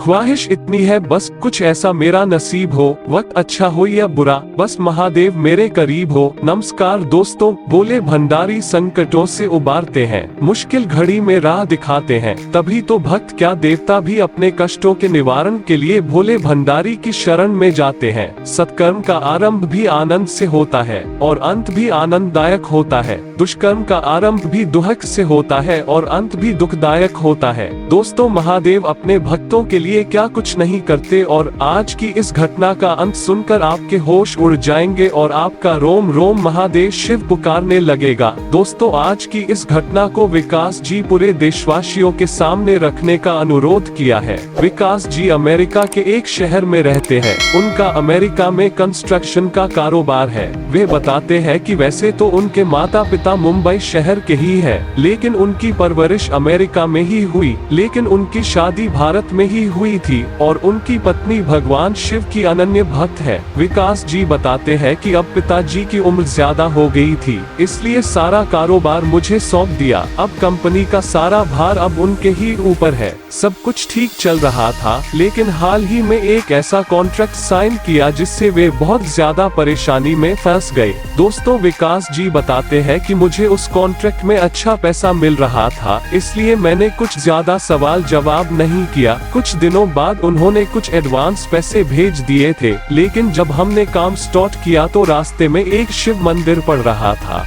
ख्वाहिश इतनी है बस कुछ ऐसा मेरा नसीब हो, वक्त अच्छा हो या बुरा, बस महादेव मेरे करीब हो। नमस्कार दोस्तों, भोले भंडारी संकटों से उबारते हैं, मुश्किल घड़ी में राह दिखाते हैं। तभी तो भक्त क्या देवता भी अपने कष्टों के निवारण के लिए भोले भंडारी की शरण में जाते हैं। सत्कर्म का आरंभ भी आनंद से होता है और अंत भी आनंददायक होता है। दुष्कर्म का आरंभ भी दुहक से होता है और अंत भी दुखदायक होता है। दोस्तों, महादेव अपने भक्तों के लिए क्या कुछ नहीं करते और आज की इस घटना का अंत सुनकर आपके होश उड़ जाएंगे और आपका रोम रोम महादेव शिव पुकारने लगेगा। दोस्तों, आज की इस घटना को विकास जी पूरे देशवासियों के सामने रखने का अनुरोध किया है। विकास जी अमेरिका के एक शहर में रहते हैं। उनका अमेरिका में कंस्ट्रक्शन का कारोबार है। वे बताते हैं कि वैसे तो उनके माता पिता मुंबई शहर के ही है, लेकिन उनकी परवरिश अमेरिका में ही हुई। लेकिन उनकी शादी भारत में ही हुई थी और उनकी पत्नी भगवान शिव की अनन्य भक्त है। विकास जी बताते हैं कि अब पिताजी की उम्र ज्यादा हो गई थी, इसलिए सारा कारोबार मुझे सौंप दिया। अब कंपनी का सारा भार अब उनके ही ऊपर है। सब कुछ ठीक चल रहा था, लेकिन हाल ही में एक ऐसा कॉन्ट्रैक्ट साइन किया जिससे वे बहुत ज्यादा परेशानी में फंस गए। दोस्तों, विकास जी बताते हैं कि मुझे उस कॉन्ट्रैक्ट में अच्छा पैसा मिल रहा था, इसलिए मैंने कुछ ज्यादा सवाल जवाब नहीं किया। कुछ दिनों बाद उन्होंने कुछ एडवांस पैसे भेज दिए थे, लेकिन जब हमने काम स्टार्ट किया तो रास्ते में एक शिव मंदिर पड़ रहा था।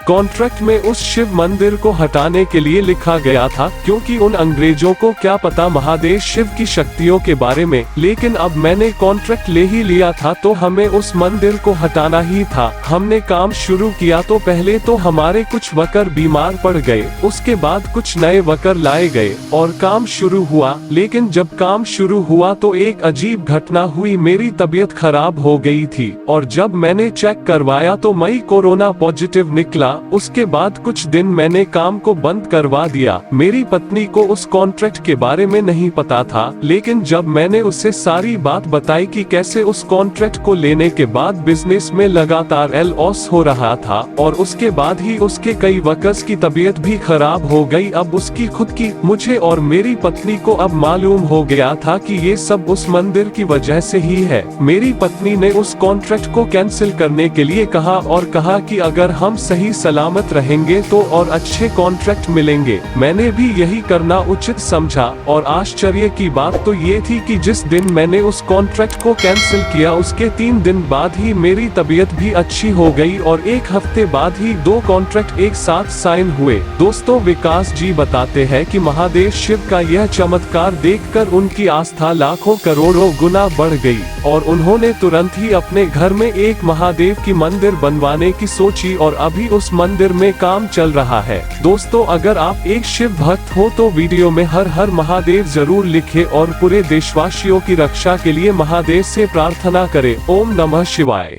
कॉन्ट्रैक्ट में उस शिव मंदिर को हटाने के लिए लिखा गया था, क्योंकि उन अंग्रेजों को क्या पता महादेव शिव की शक्तियों के बारे में। लेकिन अब मैंने कॉन्ट्रैक्ट ले ही लिया था तो हमें उस मंदिर को हटाना ही था। हमने काम शुरू किया तो पहले तो हमारे कुछ वर्कर बीमार पड़ गए, उसके बाद कुछ नए वर्कर लाए गए और काम शुरू हुआ। लेकिन जब काम शुरू हुआ तो एक अजीब घटना हुई, मेरी तबीयत खराब हो गई थी और जब मैंने चेक करवाया तो मैं कोरोना पॉजिटिव निकला। उसके बाद कुछ दिन मैंने काम को बंद करवा दिया। मेरी पत्नी को उस कॉन्ट्रैक्ट के बारे में नहीं पता था, लेकिन जब मैंने उससे सारी बात बताई कि कैसे उस कॉन्ट्रैक्ट को लेने के बाद बिजनेस में लगातार लॉस हो रहा था और उसके बाद ही उसके कई वर्कर्स की तबीयत भी खराब हो गई, अब उसकी खुद की, मुझे और मेरी पत्नी को अब मालूम हो गया था कि ये सब उस मंदिर की वजह से ही है। मेरी पत्नी ने उस कॉन्ट्रैक्ट को कैंसिल करने के लिए कहा और कहा कि अगर हम सही सलामत रहेंगे तो और अच्छे कॉन्ट्रैक्ट मिलेंगे। मैंने भी यही करना उचित समझा और आश्चर्य की बात तो ये थी कि जिस दिन मैंने उस कॉन्ट्रैक्ट को कैंसिल किया उसके 3 दिन बाद ही मेरी तबीयत भी अच्छी हो गई और 1 हफ्ते बाद ही 2 कॉन्ट्रैक्ट एक साथ साइन हुए। दोस्तों, विकास जी बताते हैं कि महादेव शिव का यह चमत्कार देखकर उनकी आस्था लाखों करोड़ों गुना बढ़ गई और उन्होंने तुरंत ही अपने घर में एक महादेव की मंदिर बनवाने की सोची और अभी उस मंदिर में काम चल रहा है। दोस्तों, अगर आप एक शिव भक्त हो तो वीडियो में हर हर महादेव जरूर लिखें और पूरे देशवासियों की रक्षा के लिए महादेव से प्रार्थना करें। ओम नमः शिवाय।